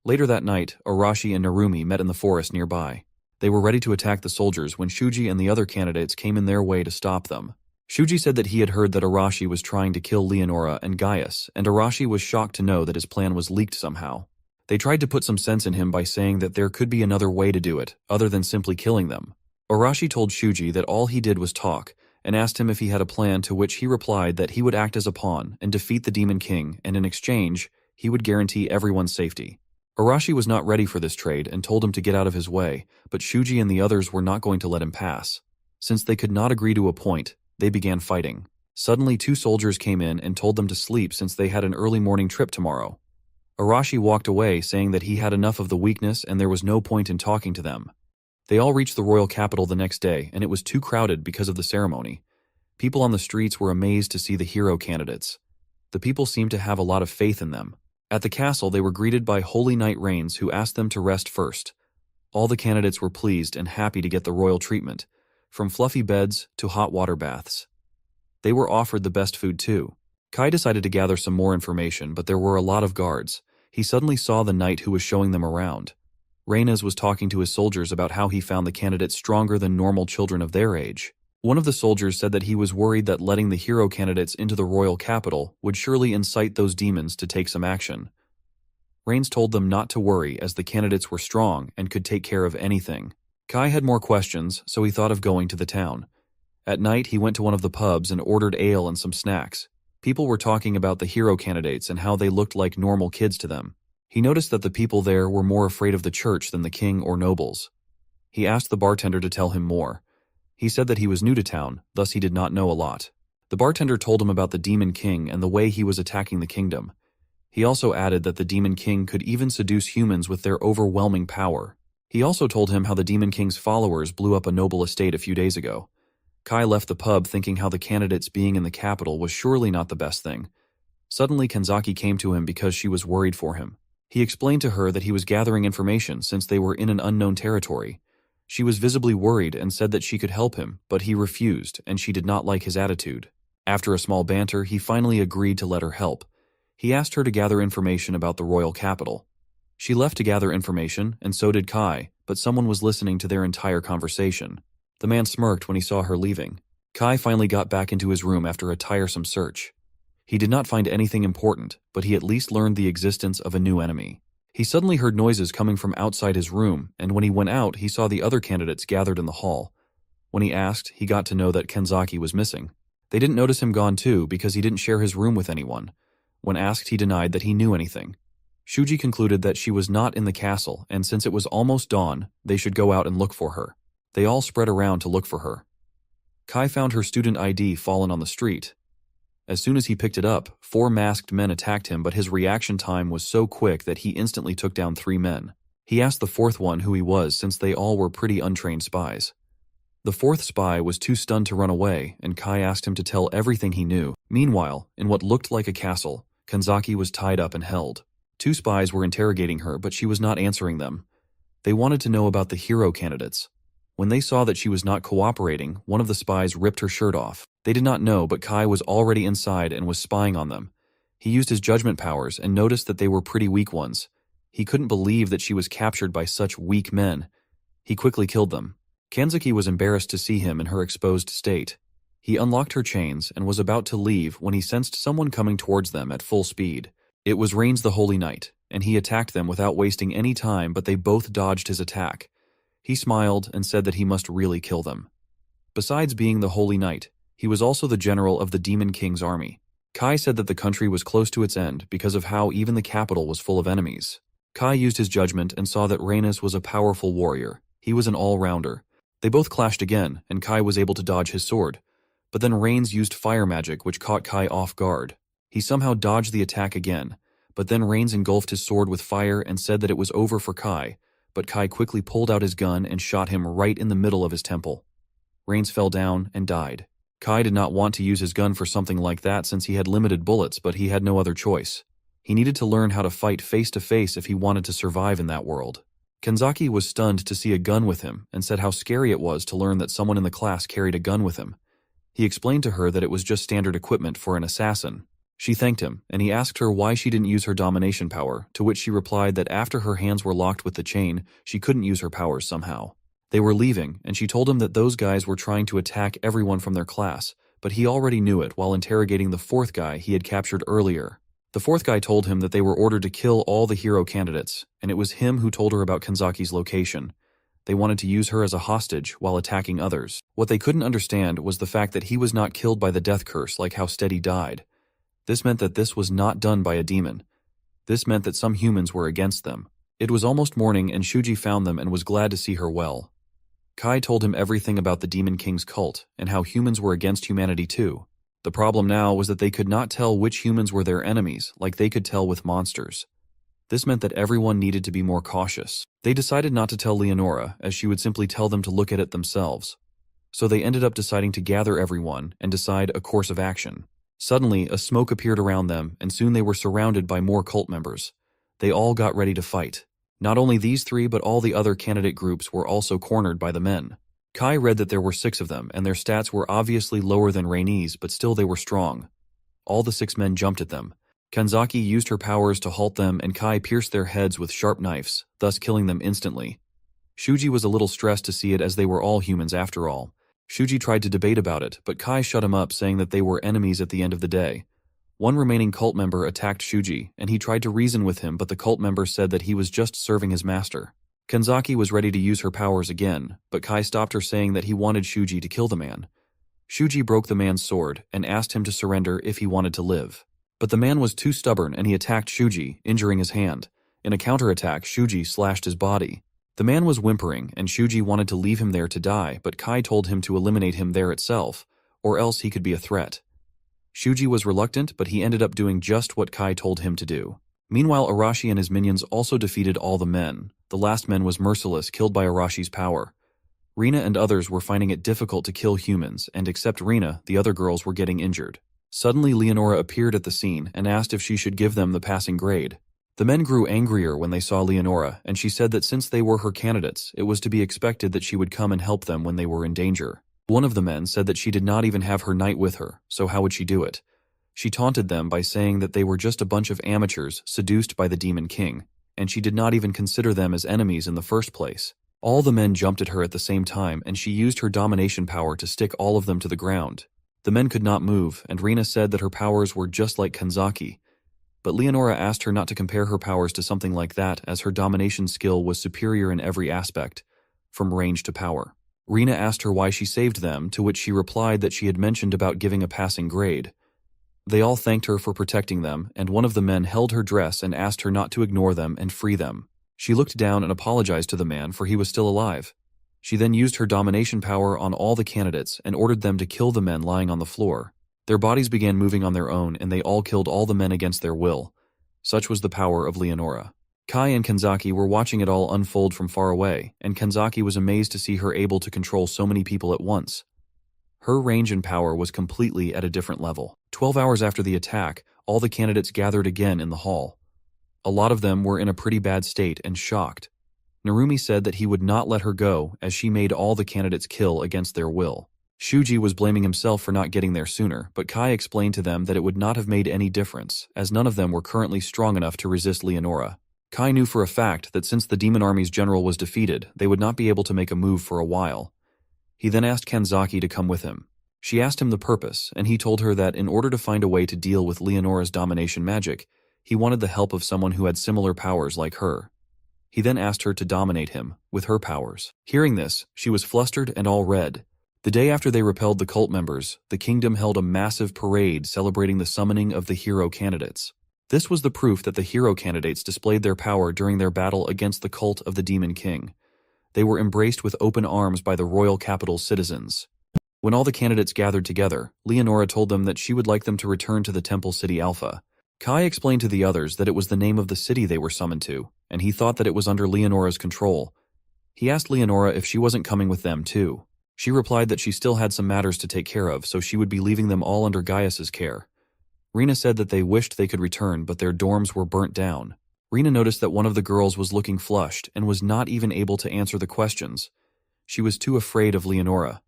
Later that night, Arashi and Narumi met in the forest nearby. They were ready to attack the soldiers when Shuji and the other candidates came in their way to stop them. Shuji said that he had heard that Arashi was trying to kill Leonora and Gaius, and Arashi was shocked to know that his plan was leaked somehow. They tried to put some sense in him by saying that there could be another way to do it, other than simply killing them. Arashi told Shuji that all he did was talk, and asked him if he had a plan, to which he replied that he would act as a pawn and defeat the Demon King, and in exchange, he would guarantee everyone's safety. Arashi was not ready for this trade and told him to get out of his way, but Shuji and the others were not going to let him pass. Since they could not agree to a point, they began fighting. Suddenly 2 soldiers came in and told them to sleep since they had an early morning trip tomorrow. Arashi walked away saying that he had enough of the weakness and there was no point in talking to them. They all reached the royal capital the next day, and it was too crowded because of the ceremony. People on the streets were amazed to see the hero candidates. The people seemed to have a lot of faith in them. At the castle, they were greeted by Holy Knight Rains, who asked them to rest first. All the candidates were pleased and happy to get the royal treatment, from fluffy beds to hot water baths. They were offered the best food too. Kai decided to gather some more information, but there were a lot of guards. He suddenly saw the knight who was showing them around. Reynes was talking to his soldiers about how he found the candidates stronger than normal children of their age. One of the soldiers said that he was worried that letting the hero candidates into the royal capital would surely incite those demons to take some action. Reynes told them not to worry, as the candidates were strong and could take care of anything. Kai had more questions, so he thought of going to the town. At night, he went to one of the pubs and ordered ale and some snacks. People were talking about the hero candidates and how they looked like normal kids to them. He noticed that the people there were more afraid of the church than the king or nobles. He asked the bartender to tell him more. He said that he was new to town, thus he did not know a lot. The bartender told him about the Demon King and the way he was attacking the kingdom. He also added that the Demon King could even seduce humans with their overwhelming power. He also told him how the Demon King's followers blew up a noble estate a few days ago. Kai left the pub thinking how the candidates being in the capital was surely not the best thing. Suddenly Kenzaki came to him because she was worried for him. He explained to her that he was gathering information since they were in an unknown territory. She was visibly worried and said that she could help him, but he refused, and she did not like his attitude. After a small banter, he finally agreed to let her help. He asked her to gather information about the royal capital. She left to gather information, and so did Kai, but someone was listening to their entire conversation. The man smirked when he saw her leaving. Kai finally got back into his room after a tiresome search. He did not find anything important, but he at least learned the existence of a new enemy. He suddenly heard noises coming from outside his room, and when he went out, he saw the other candidates gathered in the hall. When he asked, he got to know that Kenzaki was missing. They didn't notice him gone too because he didn't share his room with anyone. When asked, he denied that he knew anything. Shuji concluded that she was not in the castle, and since it was almost dawn, they should go out and look for her. They all spread around to look for her. Kai found her student ID fallen on the street. As soon as he picked it up, 4 masked men attacked him, but his reaction time was so quick that he instantly took down 3 men. He asked the 4th one who he was, since they all were pretty untrained spies. The 4th spy was too stunned to run away, and Kai asked him to tell everything he knew. Meanwhile, in what looked like a castle, Kenzaki was tied up and held. 2 spies were interrogating her, but she was not answering them. They wanted to know about the hero candidates. When they saw that she was not cooperating, one of the spies ripped her shirt off. They did not know, but Kai was already inside and was spying on them. He used his judgment powers and noticed that they were pretty weak ones. He couldn't believe that she was captured by such weak men. He quickly killed them. Kanzaki was embarrassed to see him in her exposed state. He unlocked her chains and was about to leave when he sensed someone coming towards them at full speed. It was Rains the Holy Knight, and he attacked them without wasting any time, but they both dodged his attack. He smiled and said that he must really kill them. Besides being the Holy Knight, he was also the general of the Demon King's army. Kai said that the country was close to its end because of how even the capital was full of enemies. Kai used his judgment and saw that Rhaenys was a powerful warrior. He was an all-rounder. They both clashed again, and Kai was able to dodge his sword. But then Rains used fire magic, which caught Kai off guard. He somehow dodged the attack again, but then Rains engulfed his sword with fire and said that it was over for Kai, but Kai quickly pulled out his gun and shot him right in the middle of his temple. Rains fell down and died. Kai did not want to use his gun for something like that since he had limited bullets, but he had no other choice. He needed to learn how to fight face to face if he wanted to survive in that world. Kanzaki was stunned to see a gun with him and said how scary it was to learn that someone in the class carried a gun with him. He explained to her that it was just standard equipment for an assassin. She thanked him, and he asked her why she didn't use her domination power, to which she replied that after her hands were locked with the chain, she couldn't use her powers somehow. They were leaving, and she told him that those guys were trying to attack everyone from their class, but he already knew it while interrogating the fourth guy he had captured earlier. The fourth guy told him that they were ordered to kill all the hero candidates, and it was him who told her about Kanzaki's location. They wanted to use her as a hostage while attacking others. What they couldn't understand was the fact that he was not killed by the death curse like how Steady died. This meant that this was not done by a demon. This meant that some humans were against them. It was almost morning and Shuji found them and was glad to see her well. Kai told him everything about the Demon King's cult and how humans were against humanity too. The problem now was that they could not tell which humans were their enemies like they could tell with monsters. This meant that everyone needed to be more cautious. They decided not to tell Leonora, as she would simply tell them to look at it themselves. So they ended up deciding to gather everyone and decide a course of action. Suddenly, a smoke appeared around them, and soon they were surrounded by more cult members. They all got ready to fight. Not only these three, but all the other candidate groups were also cornered by the men. Kai read that there were 6 of them, and their stats were obviously lower than Rhaenys, but still they were strong. All the 6 men jumped at them. Kanzaki used her powers to halt them, and Kai pierced their heads with sharp knives, thus killing them instantly. Shuji was a little stressed to see it as they were all humans after all. Shuji tried to debate about it, but Kai shut him up, saying that they were enemies at the end of the day. One remaining cult member attacked Shuji, and he tried to reason with him, but the cult member said that he was just serving his master. Kanzaki was ready to use her powers again, but Kai stopped her, saying that he wanted Shuji to kill the man. Shuji broke the man's sword and asked him to surrender if he wanted to live. But the man was too stubborn and he attacked Shuji, injuring his hand. In a counterattack, Shuji slashed his body. The man was whimpering, and Shuji wanted to leave him there to die, but Kai told him to eliminate him there itself, or else he could be a threat. Shuji was reluctant, but he ended up doing just what Kai told him to do. Meanwhile, Arashi and his minions also defeated all the men. The last man was merciless, killed by Arashi's power. Rina and others were finding it difficult to kill humans, and except Rina, the other girls were getting injured. Suddenly, Leonora appeared at the scene and asked if she should give them the passing grade. The men grew angrier when they saw Leonora, and she said that since they were her candidates, it was to be expected that she would come and help them when they were in danger. One of the men said that she did not even have her knight with her, so how would she do it? She taunted them by saying that they were just a bunch of amateurs seduced by the Demon King, and she did not even consider them as enemies in the first place. All the men jumped at her at the same time, and she used her domination power to stick all of them to the ground. The men could not move, and Rina said that her powers were just like Kanzaki. But Leonora asked her not to compare her powers to something like that, as her domination skill was superior in every aspect, from range to power. Rina asked her why she saved them, to which she replied that she had mentioned about giving a passing grade. They all thanked her for protecting them, and one of the men held her dress and asked her not to ignore them and free them. She looked down and apologized to the man, for he was still alive. She then used her domination power on all the candidates and ordered them to kill the men lying on the floor. Their bodies began moving on their own, and they all killed all the men against their will. Such was the power of Leonora. Kai and Kanzaki were watching it all unfold from far away, and Kanzaki was amazed to see her able to control so many people at once. Her range and power was completely at a different level. 12 hours after the attack, all the candidates gathered again in the hall. A lot of them were in a pretty bad state and shocked. Narumi said that he would not let her go as she made all the candidates kill against their will. Shuji was blaming himself for not getting there sooner, but Kai explained to them that it would not have made any difference, as none of them were currently strong enough to resist Leonora. Kai knew for a fact that since the demon army's general was defeated, they would not be able to make a move for a while. He then asked Kanzaki to come with him. She asked him the purpose, and he told her that in order to find a way to deal with Leonora's domination magic, he wanted the help of someone who had similar powers like her. He then asked her to dominate him, with her powers. Hearing this, she was flustered and all red. The day after they repelled the cult members, the kingdom held a massive parade celebrating the summoning of the hero candidates. This was the proof that the hero candidates displayed their power during their battle against the cult of the Demon King. They were embraced with open arms by the royal capital's citizens. When all the candidates gathered together, Leonora told them that she would like them to return to the Temple City Alpha. Kai explained to the others that it was the name of the city they were summoned to, and he thought that it was under Leonora's control. He asked Leonora if she wasn't coming with them too. She replied that she still had some matters to take care of, so she would be leaving them all under Gaius's care. Rina said that they wished they could return, but their dorms were burnt down. Rina noticed that one of the girls was looking flushed and was not even able to answer the questions. She was too afraid of Leonora.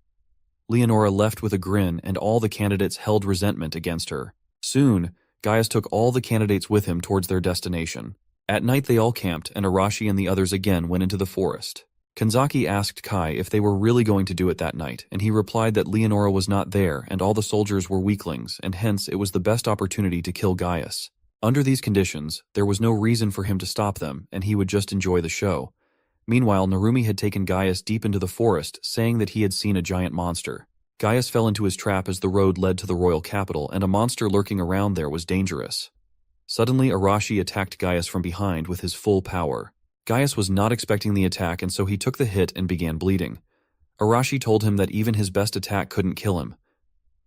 Leonora left with a grin, and all the candidates held resentment against her. Soon, Gaius took all the candidates with him towards their destination. At night they all camped, and Arashi and the others again went into the forest. Kanzaki asked Kai if they were really going to do it that night, and he replied that Leonora was not there and all the soldiers were weaklings, and hence it was the best opportunity to kill Gaius. Under these conditions, there was no reason for him to stop them, and he would just enjoy the show. Meanwhile, Narumi had taken Gaius deep into the forest, saying that he had seen a giant monster. Gaius fell into his trap as the road led to the royal capital, and a monster lurking around there was dangerous. Suddenly, Arashi attacked Gaius from behind with his full power. Gaius was not expecting the attack, and so he took the hit and began bleeding. Arashi told him that even his best attack couldn't kill him.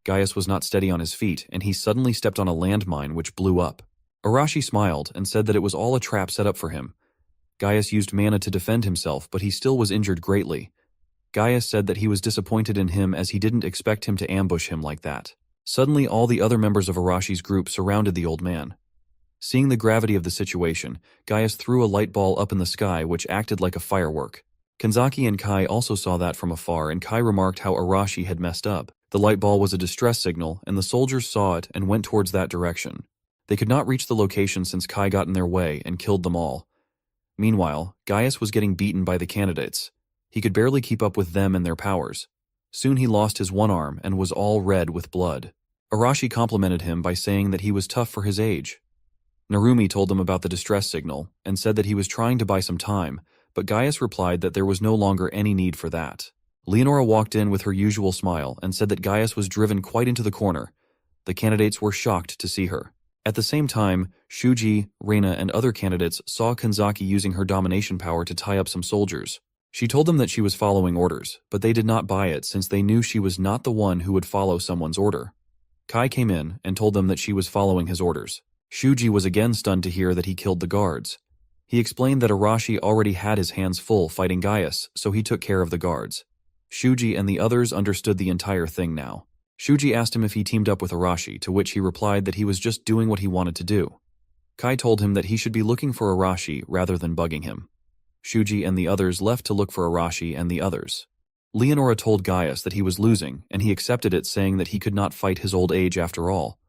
Gaius was not steady on his feet, and he suddenly stepped on a landmine which blew up. Arashi smiled and said that it was all a trap set up for him. Gaius used mana to defend himself, but he still was injured greatly. Gaius said that he was disappointed in him as he didn't expect him to ambush him like that. Suddenly, all the other members of Arashi's group surrounded the old man. Seeing the gravity of the situation, Gaius threw a light ball up in the sky which acted like a firework. Kanzaki and Kai also saw that from afar, and Kai remarked how Arashi had messed up. The light ball was a distress signal, and the soldiers saw it and went towards that direction. They could not reach the location since Kai got in their way and killed them all. Meanwhile, Gaius was getting beaten by the candidates. He could barely keep up with them and their powers. Soon he lost his one arm and was all red with blood. Arashi complimented him by saying that he was tough for his age. Narumi told them about the distress signal and said that he was trying to buy some time, but Gaius replied that there was no longer any need for that. Leonora walked in with her usual smile and said that Gaius was driven quite into the corner. The candidates were shocked to see her. At the same time, Shuji, Reina, and other candidates saw Kanzaki using her domination power to tie up some soldiers. She told them that she was following orders, but they did not buy it since they knew she was not the one who would follow someone's order. Kai came in and told them that she was following his orders. Shuji was again stunned to hear that he killed the guards. He explained that Arashi already had his hands full fighting Gaius, so he took care of the guards. Shuji and the others understood the entire thing now. Shuji asked him if he teamed up with Arashi, to which he replied that he was just doing what he wanted to do. Kai told him that he should be looking for Arashi rather than bugging him. Shuji and the others left to look for Arashi and the others. Leonora told Gaius that he was losing, and he accepted it, saying that he could not fight his old age after all.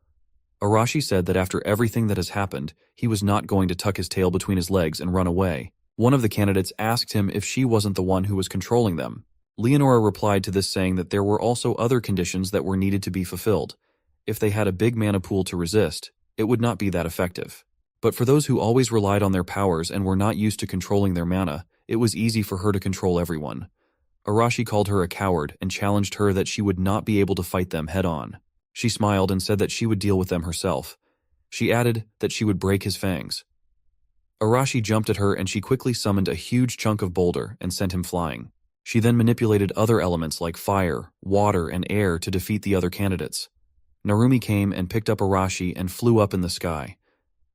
Arashi said that after everything that has happened, he was not going to tuck his tail between his legs and run away. One of the candidates asked him if she wasn't the one who was controlling them. Leonora replied to this saying that there were also other conditions that were needed to be fulfilled. If they had a big mana pool to resist, it would not be that effective. But for those who always relied on their powers and were not used to controlling their mana, it was easy for her to control everyone. Arashi called her a coward and challenged her that she would not be able to fight them head-on. She smiled and said that she would deal with them herself. She added that she would break his fangs. Arashi jumped at her and she quickly summoned a huge chunk of boulder and sent him flying. She then manipulated other elements like fire, water, and air to defeat the other candidates. Narumi came and picked up Arashi and flew up in the sky.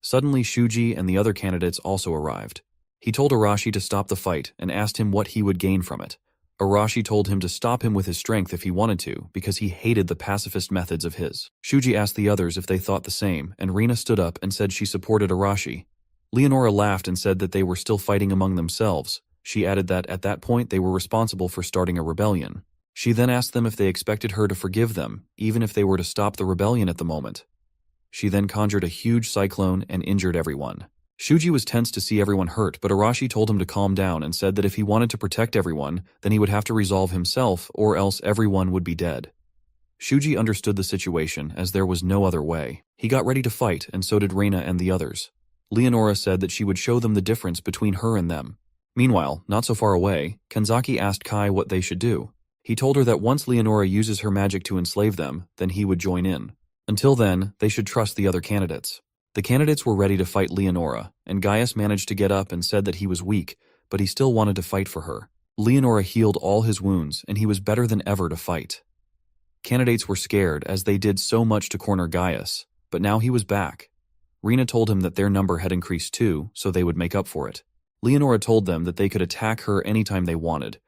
Suddenly, Shuji and the other candidates also arrived. He told Arashi to stop the fight and asked him what he would gain from it. Arashi told him to stop him with his strength if he wanted to, because he hated the pacifist methods of his. Shuji asked the others if they thought the same, and Rina stood up and said she supported Arashi. Leonora laughed and said that they were still fighting among themselves. She added that at that point they were responsible for starting a rebellion. She then asked them if they expected her to forgive them, even if they were to stop the rebellion at the moment. She then conjured a huge cyclone and injured everyone. Shuji was tense to see everyone hurt, but Arashi told him to calm down and said that if he wanted to protect everyone, then he would have to resolve himself or else everyone would be dead. Shuji understood the situation as there was no other way. He got ready to fight, and so did Reina and the others. Leonora said that she would show them the difference between her and them. Meanwhile, not so far away, Kanzaki asked Kai what they should do. He told her that once Leonora uses her magic to enslave them, then he would join in. Until then, they should trust the other candidates. The candidates were ready to fight Leonora, and Gaius managed to get up and said that he was weak, but he still wanted to fight for her. Leonora healed all his wounds, and he was better than ever to fight. Candidates were scared as they did so much to corner Gaius, but now he was back. Rena told him that their number had increased too, so they would make up for it. Leonora told them that they could attack her anytime they wanted.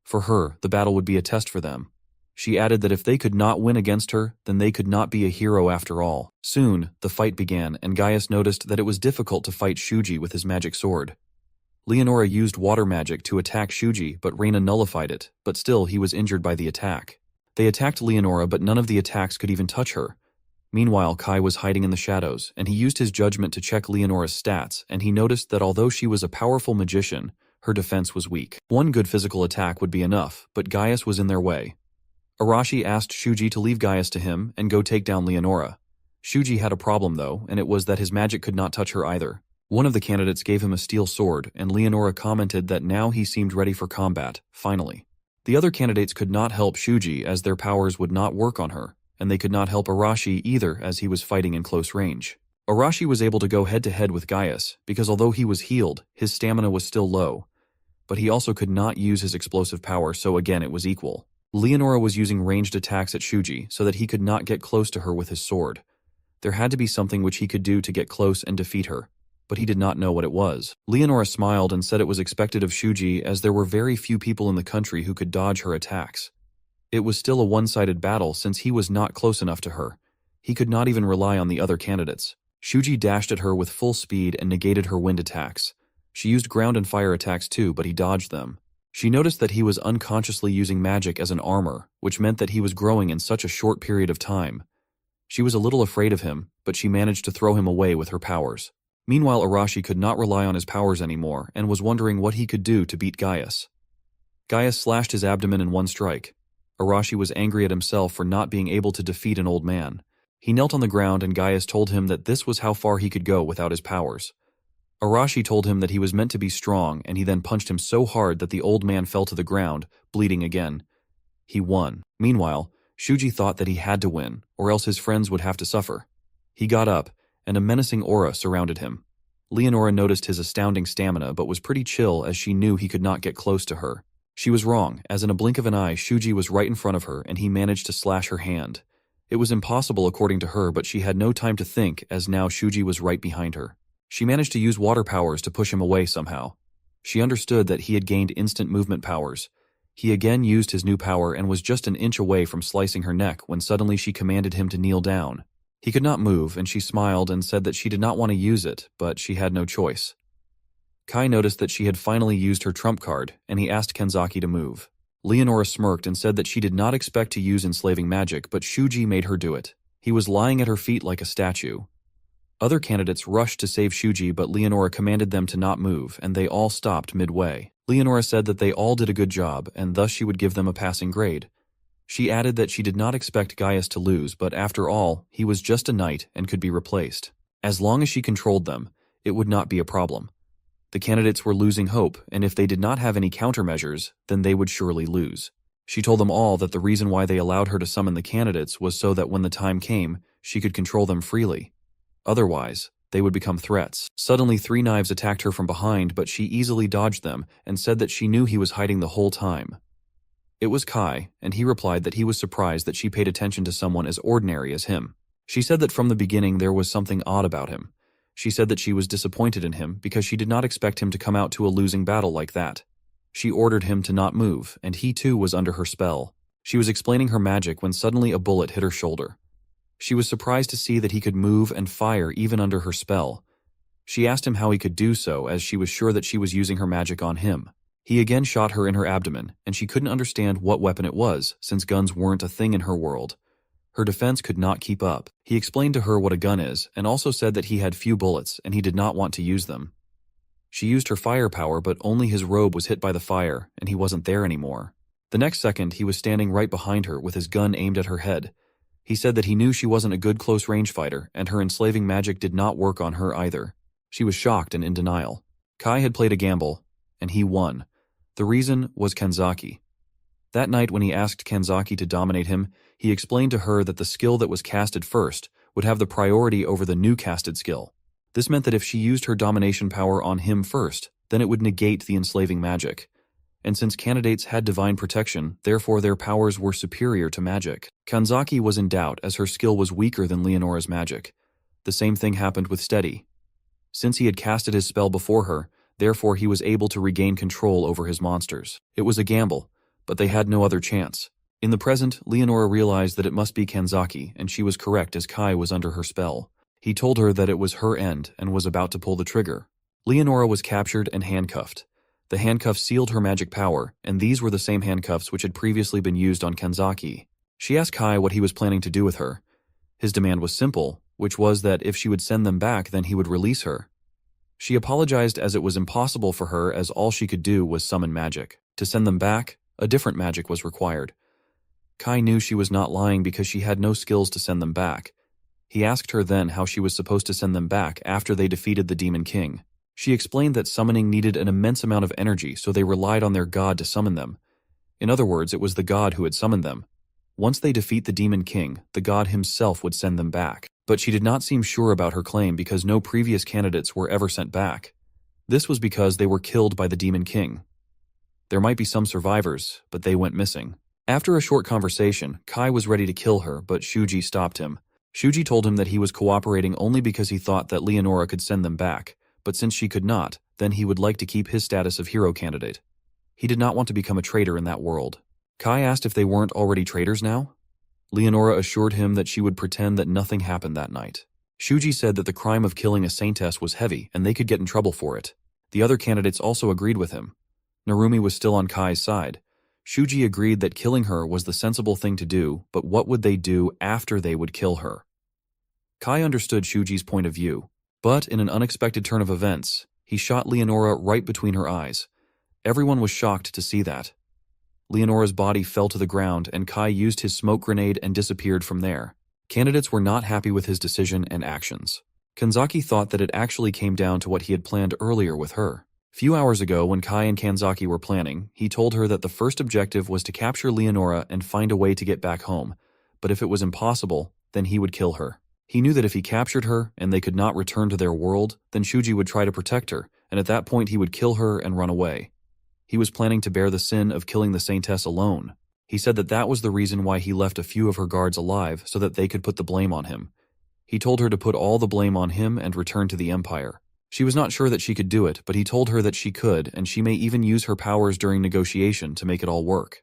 For her, the battle would be a test for them. She added that if they could not win against her, then they could not be a hero after all. Soon, the fight began, and Gaius noticed that it was difficult to fight Shuji with his magic sword. Leonora used water magic to attack Shuji, but Reina nullified it, but still he was injured by the attack. They attacked Leonora, but none of the attacks could even touch her. Meanwhile, Kai was hiding in the shadows, and he used his judgment to check Leonora's stats, and he noticed that although she was a powerful magician, her defense was weak. One good physical attack would be enough, but Gaius was in their way. Arashi asked Shuji to leave Gaius to him and go take down Leonora. Shuji had a problem though, and it was that his magic could not touch her either. One of the candidates gave him a steel sword, and Leonora commented that now he seemed ready for combat, finally. The other candidates could not help Shuji as their powers would not work on her, and they could not help Arashi either as he was fighting in close range. Arashi was able to go head-to-head with Gaius, because although he was healed, his stamina was still low. But he also could not use his explosive power, so again it was equal. Leonora was using ranged attacks at Shuji so that he could not get close to her with his sword. There had to be something which he could do to get close and defeat her, but he did not know what it was. Leonora smiled and said it was expected of Shuji as there were very few people in the country who could dodge her attacks. It was still a one-sided battle since he was not close enough to her. He could not even rely on the other candidates. Shuji dashed at her with full speed and negated her wind attacks. She used ground and fire attacks too, but he dodged them. She noticed that he was unconsciously using magic as an armor, which meant that he was growing in such a short period of time. She was a little afraid of him, but she managed to throw him away with her powers. Meanwhile, Arashi could not rely on his powers anymore and was wondering what he could do to beat Gaius. Gaius slashed his abdomen in one strike. Arashi was angry at himself for not being able to defeat an old man. He knelt on the ground and Gaius told him that this was how far he could go without his powers. Arashi told him that he was meant to be strong, and he then punched him so hard that the old man fell to the ground, bleeding again. He won. Meanwhile, Shuji thought that he had to win, or else his friends would have to suffer. He got up, and a menacing aura surrounded him. Leonora noticed his astounding stamina but was pretty chill as she knew he could not get close to her. She was wrong, as in a blink of an eye Shuji was right in front of her and he managed to slash her hand. It was impossible according to her, but she had no time to think as now Shuji was right behind her. She managed to use water powers to push him away somehow. She understood that he had gained instant movement powers. He again used his new power and was just an inch away from slicing her neck when suddenly she commanded him to kneel down. He could not move, and she smiled and said that she did not want to use it, but she had no choice. Kai noticed that she had finally used her trump card, and he asked Kanzaki to move. Leonora smirked and said that she did not expect to use enslaving magic, but Shuji made her do it. He was lying at her feet like a statue. Other candidates rushed to save Shuji, but Leonora commanded them to not move, and they all stopped midway. Leonora said that they all did a good job, and thus she would give them a passing grade. She added that she did not expect Gaius to lose, but after all, he was just a knight and could be replaced. As long as she controlled them, it would not be a problem. The candidates were losing hope, and if they did not have any countermeasures, then they would surely lose. She told them all that the reason why they allowed her to summon the candidates was so that when the time came, she could control them freely. Otherwise, they would become threats. Suddenly 3 knives attacked her from behind, but she easily dodged them and said that she knew he was hiding the whole time. It was Kai, and he replied that he was surprised that she paid attention to someone as ordinary as him. She said that from the beginning there was something odd about him. She said that she was disappointed in him because she did not expect him to come out to a losing battle like that. She ordered him to not move, and he too was under her spell. She was explaining her magic when suddenly a bullet hit her shoulder. She was surprised to see that he could move and fire even under her spell. She asked him how he could do so, as she was sure that she was using her magic on him. He again shot her in her abdomen, and she couldn't understand what weapon it was, since guns weren't a thing in her world. Her defense could not keep up. He explained to her what a gun is, and also said that he had few bullets, and he did not want to use them. She used her firepower, but only his robe was hit by the fire, and he wasn't there anymore. The next second, he was standing right behind her with his gun aimed at her head. He said that he knew she wasn't a good close-range fighter, and her enslaving magic did not work on her either. She was shocked and in denial. Kai had played a gamble, and he won. The reason was Kanzaki. That night when he asked Kanzaki to dominate him, he explained to her that the skill that was casted first would have the priority over the new casted skill. This meant that if she used her domination power on him first, then it would negate the enslaving magic. And since candidates had divine protection, therefore their powers were superior to magic. Kanzaki was in doubt as her skill was weaker than Leonora's magic. The same thing happened with Steady. Since he had casted his spell before her, therefore he was able to regain control over his monsters. It was a gamble, but they had no other chance. In the present, Leonora realized that it must be Kanzaki, and she was correct as Kai was under her spell. He told her that it was her end and was about to pull the trigger. Leonora was captured and handcuffed. The handcuffs sealed her magic power, and these were the same handcuffs which had previously been used on Kanzaki. She asked Kai what he was planning to do with her. His demand was simple, which was that if she would send them back, then he would release her. She apologized as it was impossible for her, as all she could do was summon magic. To send them back, a different magic was required. Kai knew she was not lying because she had no skills to send them back. He asked her then how she was supposed to send them back after they defeated the Demon King. She explained that summoning needed an immense amount of energy, so they relied on their god to summon them. In other words, it was the god who had summoned them. Once they defeat the Demon King, the god himself would send them back. But she did not seem sure about her claim because no previous candidates were ever sent back. This was because they were killed by the Demon King. There might be some survivors, but they went missing. After a short conversation, Kai was ready to kill her, but Shuji stopped him. Shuji told him that he was cooperating only because he thought that Leonora could send them back, but since she could not, then he would like to keep his status of hero candidate. He did not want to become a traitor in that world. Kai asked if they weren't already traitors now. Leonora assured him that she would pretend that nothing happened that night. Shuji said that the crime of killing a saintess was heavy and they could get in trouble for it. The other candidates also agreed with him. Narumi was still on Kai's side. Shuji agreed that killing her was the sensible thing to do, but what would they do after they would kill her? Kai understood Shuji's point of view, but in an unexpected turn of events, he shot Leonora right between her eyes. Everyone was shocked to see that. Leonora's body fell to the ground and Kai used his smoke grenade and disappeared from there. Candidates were not happy with his decision and actions. Kanzaki thought that it actually came down to what he had planned earlier with her. Few hours ago, when Kai and Kanzaki were planning, he told her that the first objective was to capture Leonora and find a way to get back home, but if it was impossible, then he would kill her. He knew that if he captured her and they could not return to their world, then Shuji would try to protect her, and at that point he would kill her and run away. He was planning to bear the sin of killing the saintess alone. He said that that was the reason why he left a few of her guards alive so that they could put the blame on him. He told her to put all the blame on him and return to the Empire. She was not sure that she could do it, but he told her that she could, and she may even use her powers during negotiation to make it all work.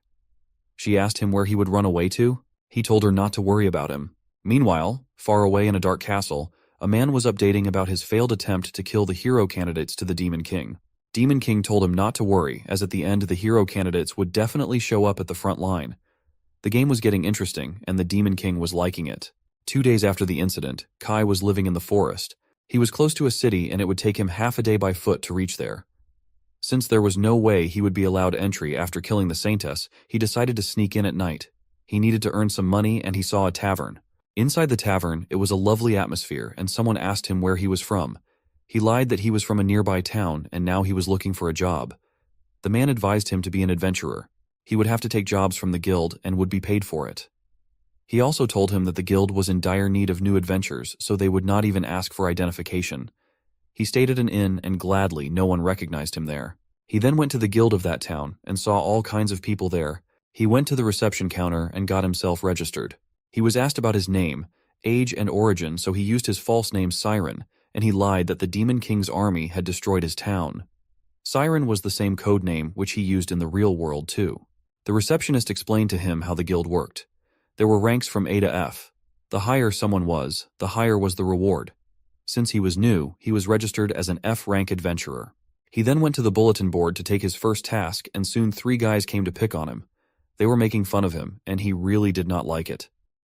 She asked him where he would run away to. He told her not to worry about him. Meanwhile, far away in a dark castle, a man was updating about his failed attempt to kill the hero candidates to the Demon King. Demon King told him not to worry, as at the end the hero candidates would definitely show up at the front line. The game was getting interesting, and the Demon King was liking it. 2 days after the incident, Kai was living in the forest. He was close to a city and it would take him half a day by foot to reach there. Since there was no way he would be allowed entry after killing the saintess, he decided to sneak in at night. He needed to earn some money and he saw a tavern. Inside the tavern, it was a lovely atmosphere and someone asked him where he was from. He lied that he was from a nearby town and now he was looking for a job. The man advised him to be an adventurer. He would have to take jobs from the guild and would be paid for it. He also told him that the guild was in dire need of new adventures, so they would not even ask for identification. He stayed at an inn and gladly no one recognized him there. He then went to the guild of that town and saw all kinds of people there. He went to the reception counter and got himself registered. He was asked about his name, age, and origin, so he used his false name Siren, and he lied that the Demon King's army had destroyed his town. Siren was the same code name which he used in the real world too. The receptionist explained to him how the guild worked. There were ranks from A to F. The higher someone was, the higher was the reward. Since he was new, he was registered as an F-rank adventurer. He then went to the bulletin board to take his first task, and soon 3 guys came to pick on him. They were making fun of him, and he really did not like it.